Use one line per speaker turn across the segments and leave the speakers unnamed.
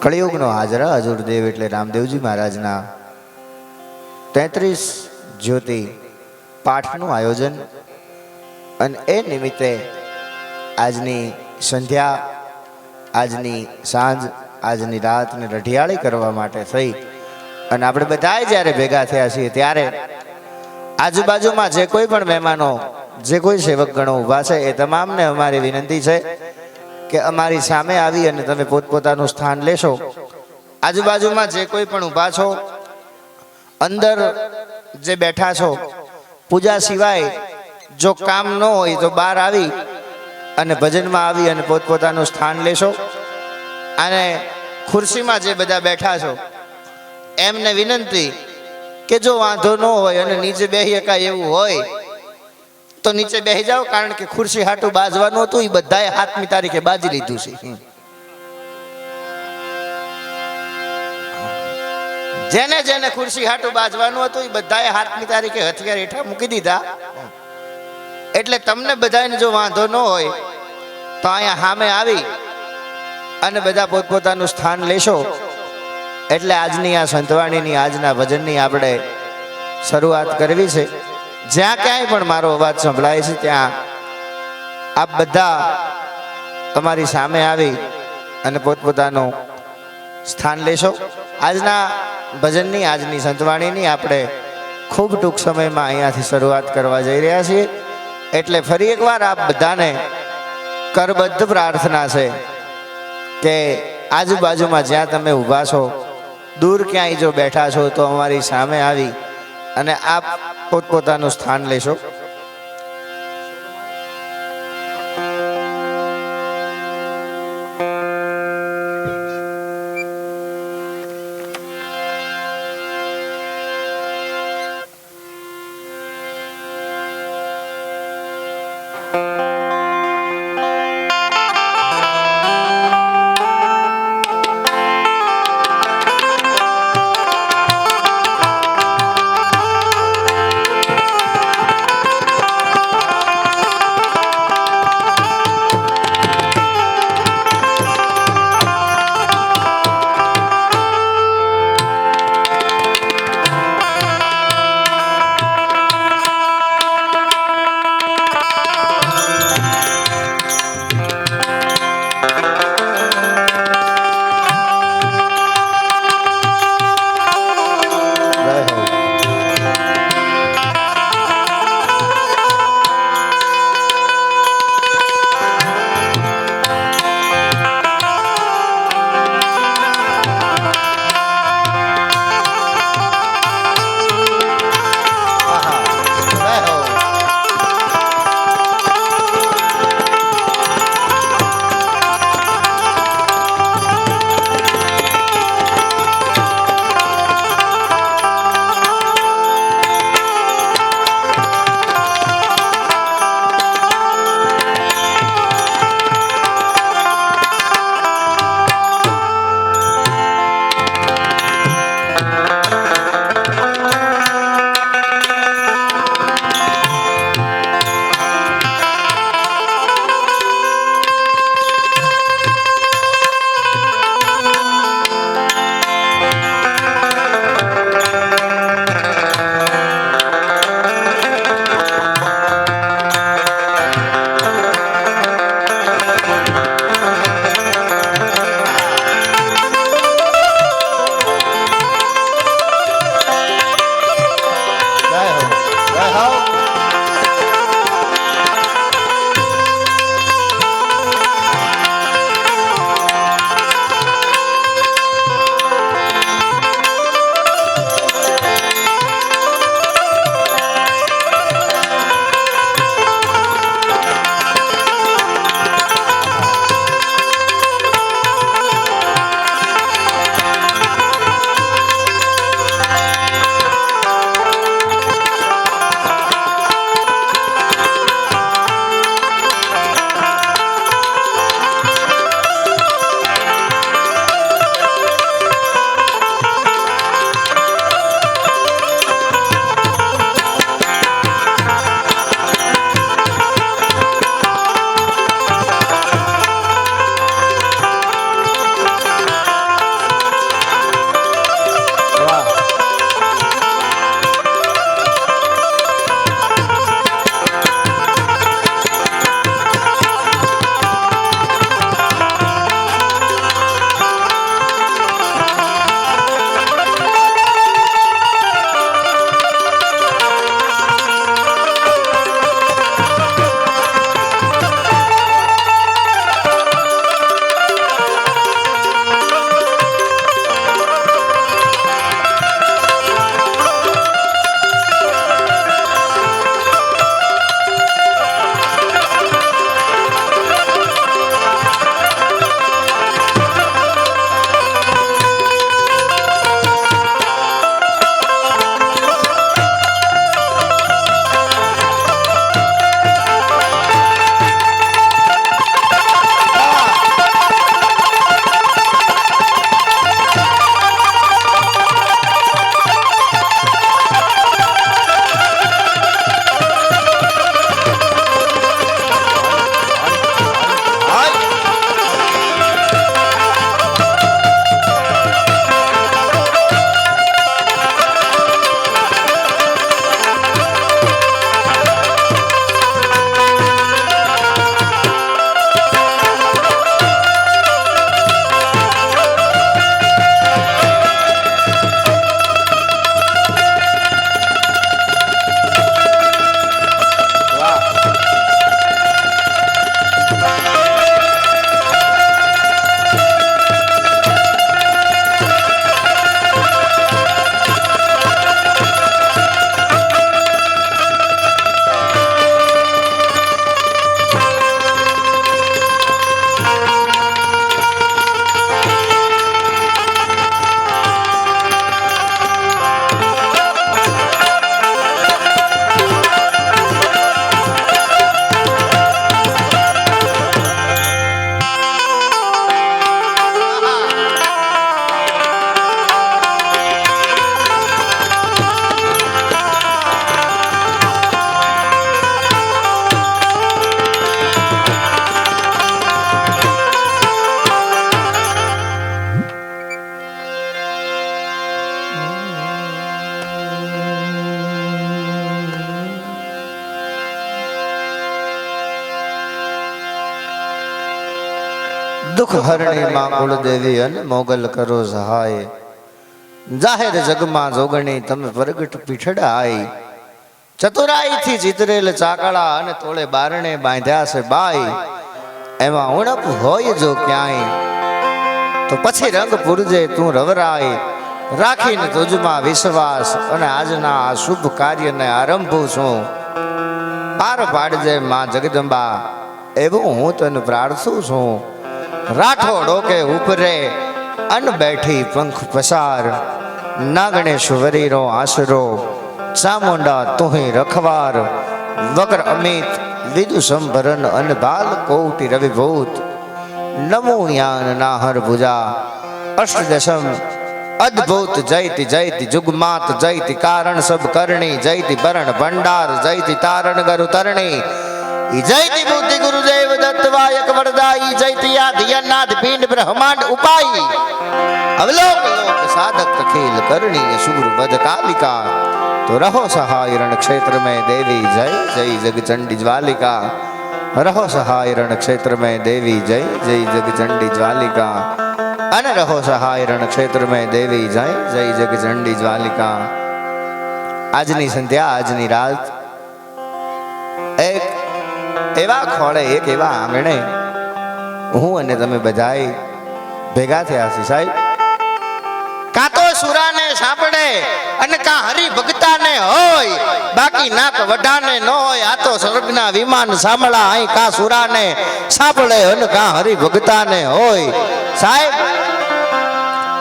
કળિયુગનો હાજરા હજુરદેવ એટલે રામદેવજી મહારાજના 33 જ્યોતિ પાઠનું આયોજન અને એ નિમિત્તે આજની સંધ્યા, આજની સાંજ, આજની રાતને રઢિયાળી કરવા માટે થઈ અને આપણે બધાએ જ્યારે ભેગા થયા છીએ ત્યારે આજુબાજુમાં જે કોઈ પણ મહેમાનો, જે કોઈ સેવકગણો ઊભા છે એ તમામને અમારી વિનંતી છે કે અમારી સામે આવી અને તમે પોતપોતાનું સ્થાન લેશો. આજુબાજુમાં જે કોઈ પણ ઊભા છો, અંદર જે બેઠા છો, પૂજા સિવાય જો કામ ન હોય તો બહાર આવી અને ભજનમાં આવી અને પોતપોતાનું સ્થાન લેશો. અને ખુરશીમાં જે બધા બેઠા છો એમને વિનંતી કે જો વાંધો ન હોય અને નીચે બેસી શકાય એવું હોય તો નીચે બેસી જાઓ, કારણ કે ખુરશી હાટું બાજવાનું હતું એ બધાએ 7મી તારીખે બાજી લીધું છે. જેને જેને ખુરશી હાટું બાજવાનું હતું એ બધાએ 7મી તારીખે હથિયાર હેઠા મૂકી દીધા. એટલે તમને બધાને જો વાંધો ન હોય તો અહીંયા સામે આવી અને બધા પોતપોતાનું સ્થાન લેશો. એટલે આજની આ સંતવાણીની, આજના ભજનની આપણે શરૂઆત કરવી છે. જ્યાં ક્યાંય પણ મારો અવાજ સંભળાય છે ત્યાં આપ બધા તમારી સામે આવી અને પોતપોતાનું સ્થાન લેશો. આજના ભજનની, આજની સંતવાણીની આપણે ખૂબ ટૂંક સમયમાં અહીંયાથી શરૂઆત કરવા જઈ રહ્યા છીએ. એટલે ફરી એકવાર આપ બધાને કરબદ્ધ પ્રાર્થના છે કે આજુબાજુમાં જ્યાં તમે ઊભા છો, દૂર ક્યાંય જો બેઠા છો તો અમારી સામે આવી અને આપ પોતપોતાનું સ્થાન લેશો. દુઃખ હરણી માં કુળદેવી અને મોગલ કરો સહાય જાહેર જગમાં જોગણી તમે પ્રગટ પીઠડાય ચતુરાઈથી ચિતરેલ ચાકડા અને તોળે બારણે બાંધ્યા છે બાઈ એમાં ઉણપ હોય જો ક્યાંય તો પછી રંગ પૂરજે તું રવરાય રાખીને તુજમાં વિશ્વાસ અને આજના આ શુભ કાર્યને આરંભું છું પાર પાડજે માં જગદંબા એવું હું તને પ્રાર્થું છું રાઠો ડોકે ઉપરે અન બેઠી પંખ પસાર નાગણેશ્વરીનો આશરો ચામુંડા તુહી રખવાર વગર અમિત વિદુ સંભરન અન બાલ કોટી રવિભૂત નમો યાન નાહર ભુજા અષ્ટદશમ અદ્ભુત જયતિ જયતિ જુગમાત જયતિ કારણ સબ કરણી જયતિ ભરણ ભંડાર જયતિ તારણ ગરુ તરણી જયતિ બુદ્ધિ ગુરુદેવ દત્તવાયક વરદાઈ જયતિ યાદ પિંડ બ્રહ્માંડ ઉપાઈ અવલોક લોક સાધક ખેલ કરણી સુર વદ કાલિકા तो रहो सहाय रण क्षेत्र में देवी जय जय जगचंडी ज्वालिका रहो सहाय रण क्षेत्र में देवी जय जय जगचंडी ज्वालिका अन रहो सहाय रण क्षेत्र में देवी जय जय जगचंडी ज्वालिका આજની સંધ્યા આજની રાત એક એવા ખોળે એક એવા આંગણે હું અને તમે બધાય ભેગા થયા છે સાહેબ કા તો સુરાને સાંભળે અને કા હરિ ભક્તાને હોય બાકી નાક વઢાને ન હોય આ તો સ્વર્ગના વિમાન સાંભળા અહીં કા સુરાને સાંભળે અને કા હરિ ભક્તાને હોય સાહેબ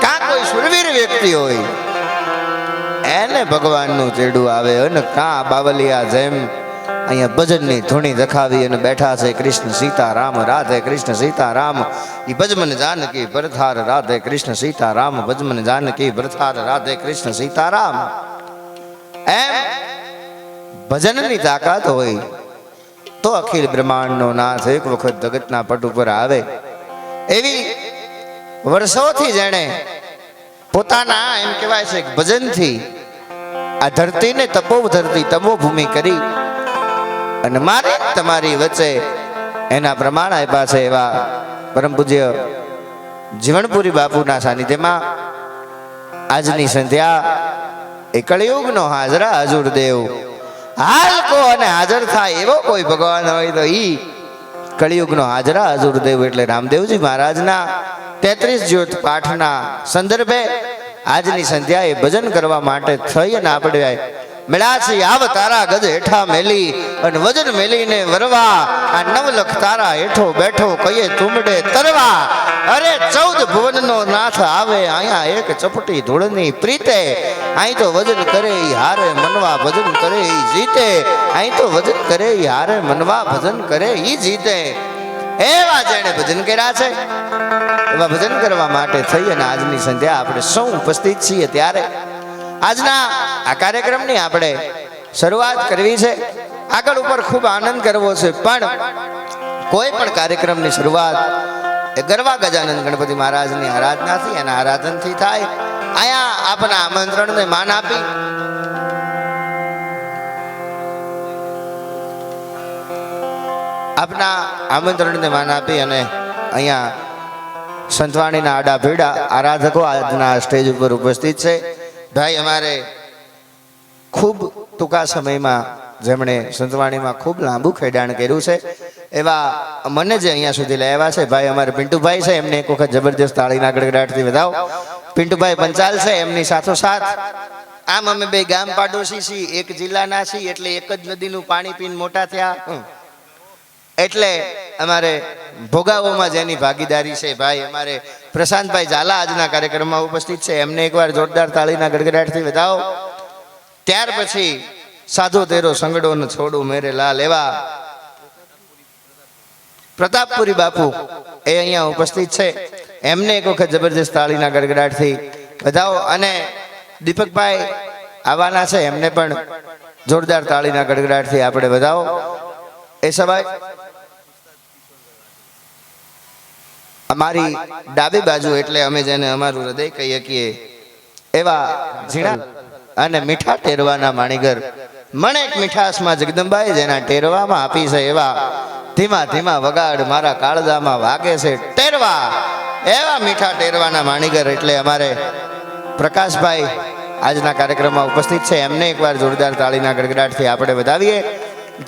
કા કોઈ સુરવીર વ્યક્તિ હોય એને ભગવાનનું ચેડું આવે અને કા બાવલિયા જેમ અહીંયા ભજનની ધૂણી દખાવી અને બેઠા છે કૃષ્ણ સીતારામ રાધે કૃષ્ણ સીતારામ ઈ ભજમન જાનકી ભરથાર રાધે કૃષ્ણ સીતારામ ભજમન જાનકી ભરથાર રાધે કૃષ્ણ સીતારામ એમ ભજનની તાકાત હોય તો અખિલ બ્રહ્માંડનો નાથ એક વખત જગતના પટ ઉપર આવે એવી વર્ષોથી જેણે પોતાના એમ કહેવાય છે ભજનથી આ ધરતીને તપોધરતી તપોભૂમિ કરી અને મારી તમારી વચ્ચે એના પ્રમાણ આપ્યા છે એવા પરમ પૂજ્ય જીવણપુરી બાપુના સાનિધ્યમાં આજની સંધ્યા એ કળિયુગનો હાજરા હજુર દેવ હાલ કો અને હાજર થાય એવો કોઈ ભગવાન હોય તો ઈ કળિયુગનો હાજરા હજુર દેવ એટલે રામદેવજી મહારાજના 33 જ્યોત પાઠના સંદર્ભે આજની સંધ્યા એ ભજન કરવા માટે થઈ અને આપણે મળ્યા છે આવ તારા ગજ હેઠા મેલી અને વજન મેલીને વરવા આ 9 લખ તારા હેઠો બેઠો કયે તુમડે તરવા અરે 14 ભુવનનો નાથ આવે અહીંયા એક ચપટી ધૂળની પ્રીતે અહીં તો વજન કરે ઈ હારે મનવા ભજન કરે ઈ જીતે અહીં તો વજન કરે ઈ હારે મનવા ભજન કરે ઈ જીતે એવા જેણે ભજન કર્યા છે એવા ભજન કરવા માટે થઈ અને આજની સંધ્યા આપણે સૌ ઉપસ્થિત છીએ ત્યારે આજના આ કાર્યક્રમની આપણે શરૂઆત કરવી છે આગળ ઉપર ખૂબ આનંદ કરવો છે પણ કોઈ પણ કાર્યક્રમની શરૂઆત એ ગરવા ગજાનંદ ગણપતિ મહારાજની આરાધનાથી અને આરાધનથી થાય અહીંયા આપના આમંત્રણને માન આપી આપના આમંત્રણને માન આપી અને અહીંયા સંતવાણીના આડા ભેડા આરાધકો આજના સ્ટેજ ઉપર ઉપસ્થિત છે ભાઈ અમારે ખૂબ ટૂંકા સમયમાં જેમણે સંતવાણીમાં ખૂબ લાંબુ ખેડાણ કર્યું છે એવા મને જે અહીંયા સુધી લઈ આવ્યા છે ભાઈ અમારે પિન્ટુભાઈ છે એમને એક વખત જબરજસ્ત તાળીના ગડગડાટથી વધાવો પિન્ટુભાઈ પંચાલ છે એમની સાથોસાથ આમ અમે બે ગામ પાડોશી છીએ એક જિલ્લાના છીએ એટલે એક જ નદીનું પાણી પીને મોટા થયા એટલે અમારે ભોગાવોમાં જેની ભાગીદારી છે ભાઈ અમારે પ્રશાંતભાઈ ઝાલા આજના કાર્યક્રમમાં ઉપસ્થિત છે એમને એકવાર જોરદાર તાળીના ગડગડાટથી વધાવો ત્યાર પછી સાધો તેરો સંગડો ને છોડો મેરે લાલ એવા પ્રતાપપુરી બાપુ એ અહીંયા ઉપસ્થિત છે એમને એક વખત જબરજસ્ત તાળીના ગડગડાટથી વધાવો અને દીપકભાઈ આવવાના છે એમને પણ જોરદાર તાળીના ગડગડાટથી આપણે વધાવો એ સવાય અમારી ડાબી બાજુ એટલે અમે જેને અમારું હૃદય કહીએ છીએ એવા ઝીણા અને મીઠા ટેરવાના માણીગર મણેક મીઠાસમાં જગદંબાએ જેના ટેરવામાં આપી છે એવા ધીમા ધીમા વગાડ મારા કાળજામાં વાગે છે ટેરવા એવા મીઠા ટેરવાના માણીગર એટલે અમારે પ્રકાશભાઈ આજના કાર્યક્રમમાં ઉપસ્થિત છે. એમને એકવાર જોરદાર તાળીના ગડગડાટથી આપણે વધાવીએ.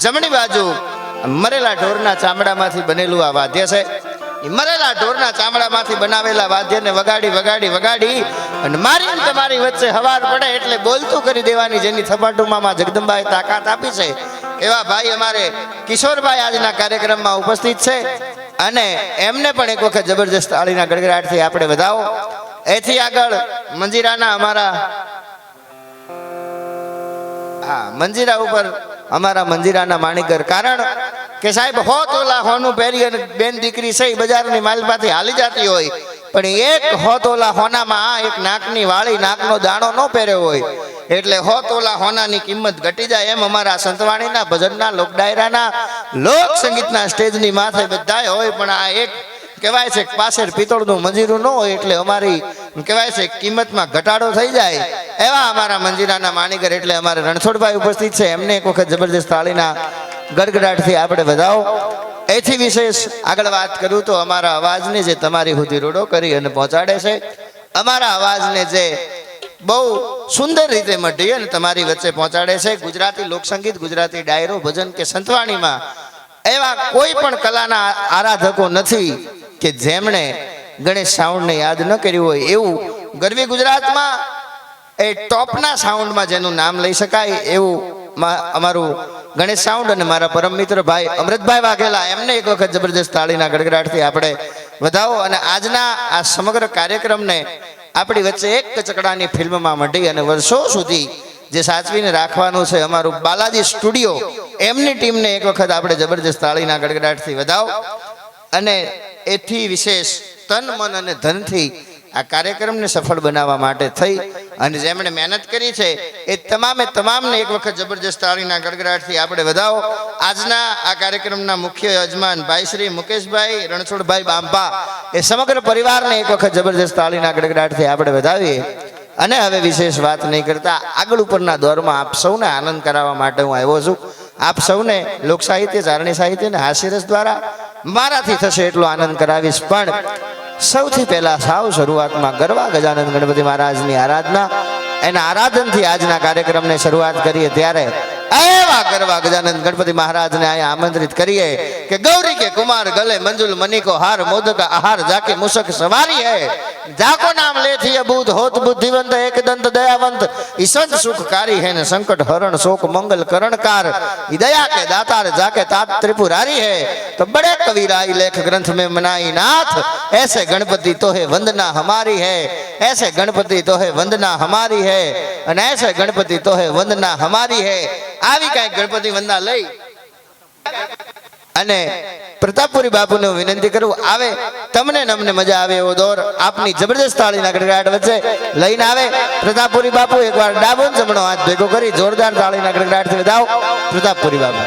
જમણી બાજુ મરેલા ઢોરના ચામડામાંથી બનેલું આ વાદ્ય છે. મરેલા ઢોરના ચામડામાંથી બનાવેલા વાદ્યને વગાડી વગાડી વગાડી અને મારી તમારી વચ્ચે હવાર પડે એટલે બોલતું કરી દેવાની જેની થપાટુમાં જગદંબાએ તાકાત આપી છે એવા ભાઈ અમારે કિશોરભાઈ આજના કાર્યક્રમમાં ઉપસ્થિત છે અને એમને પણ એક વખત જબરજસ્ત તાળીના ગડગડાટથી આપણે વધાવો. એથી આગળ મંજીરાના અમારા મંજીરા ઉપર અમારા મંજીરાના માણીગર, કારણ કે સાહેબ હો તોલા હોનું પહેરી અને બેન દીકરી છે બજારની માલમાંથી હાલી જતી હોય પણ એક હો તોલા હોનામાં એક નાકની વાળી નાકનો દાણો ન પહેર્યો હોય એટલે હો તોલા હોનાની કિંમત ઘટી જાય. એમ અમારા સંતવાણીના ભજનના લોક ડાયરાના લોક સંગીતના સ્ટેજની માથે બધાય હોય પણ આ એક કહેવાય છે પાછળ પિત્તળનું મંજીરું ન હોય એટલે અમારી કહેવાય છે કિંમતમાં ઘટાડો થઈ જાય. એવા અમારા મંજીરાના માણીગર એટલે અમારે રણછોડભાઈ ઉપસ્થિત છે. એમને એક વખત જબરજસ્ત તાળીના ગડગડાટથી આપણે વધાવો. એથી વિશેષ આગળ વાત કરું તો અમારા અવાજને જે તમારી સુધી રોડો કરી અને પહોંચાડે છે, અમારા અવાજને જે બહુ સુંદર રીતે મઢી અને તમારી વચ્ચે પહોંચાડે છે, ગુજરાતી લોકસંગીત, ગુજરાતી ડાયરો, ભજન કે સંતવાણીમાં એવા કોઈ પણ કલાના આરાધકો નથી કે જેમણે ગણેશ સાઉન્ડને યાદ ન કર્યું હોય. એવું ગરવી ગુજરાતમાં એ ટોપના સાઉન્ડમાં જેનું નામ લઈ શકાય એવું અમારું ગણેશ સાઉન્ડ અને મારા પરમ મિત્ર ભાઈ અમૃતભાઈ વાઘેલા, એમને એક વખત જબરજસ્ત તાળીના ગડગડાટથી આપણે વધાવો. અને આજના આ સમગ્ર કાર્યક્રમને આપણી વચ્ચે એક કચકડાની ફિલ્મમાં મઢી અને વર્ષો સુધી જે સાચવીને રાખવાનું છે અમારું બાલાજી સ્ટુડિયો, એમની ટીમને એક વખત આપણે જબરજસ્ત તાળીના ગડગડાટથી વધાવો. અને એથી વિશેષ તન મન અને ધનથી આ કાર્યક્રમને સફળ બનાવવા માટે થઈ અને જેમણે મહેનત કરી છે એ તમામને એક વખત જબરજસ્ત તાળીના ગડગડાટથી આપણે વધાવો. આજના આ કાર્યક્રમના મુખ્ય યજમાન ભાઈ શ્રી મુકેશભાઈ રણછોડભાઈ બાંભા, એ સમગ્ર પરિવારને એક વખત જબરજસ્ત તાળીના ગડગડાટથી આપણે વધાવીએ. અને હવે વિશેષ વાત નહીં કરતા આગળ ઉપરના દોરમાં આપ સૌને આનંદ કરાવવા માટે હું આવ્યો છું. આપ સૌને લોક સાહિત્ય, ચારણી સાહિત્ય અને હાસ્યરસ દ્વારા મારાથી થશે એટલો આનંદ કરાવીશ. પણ સૌથી પહેલા સાવ શરૂઆતમાં ગરવા ગજાનંદ ગણપતિ મહારાજની આરાધના, એના આરાધનથી આજના કાર્યક્રમને શરૂઆત કરીએ ત્યારે એવા ગરવા ગજાનંદ ગણપતિ મહારાજને અહીંયા આમંત્રિત કરીએ કે ગૌરી કે કુમાર ગલે મંજુલ મની કો હાર મોદક આહાર જાકે મુસક સવારી હે જાકો નામ લેથી અબૂધ હોત બુદ્ધિવંત એક દંત દયાવંત ઈસંત સુખકારી है न संकट हरण शोक मंगल करणकार दया के दातार जाके तात त्रिपुरारी है तो बड़े कविराई लेख ग्रंथ में मनाई नाथ ऐसे गणपति तो है वंदना हमारी है ऐसे गणपति तो है वंदना हमारी है અને ऐसे गणपति तो है वंदना हमारी है. આવી કઈ ગણપતિ વંદના લઈ અને પ્રતાપપુરી બાપુને વિનંતી કરું આવે તમને અમને મજા આવે એવો દોર આપની જબરદસ્ત તાળીના ગડગડાટ વચ્ચે લઈને આવે. પ્રતાપપુરી બાપુ એકવાર ડાબો જમણો હાથ ભેગો કરી જોરદાર તાળીના ગડગડાટથી વધાવો. પ્રતાપપુરી બાપુ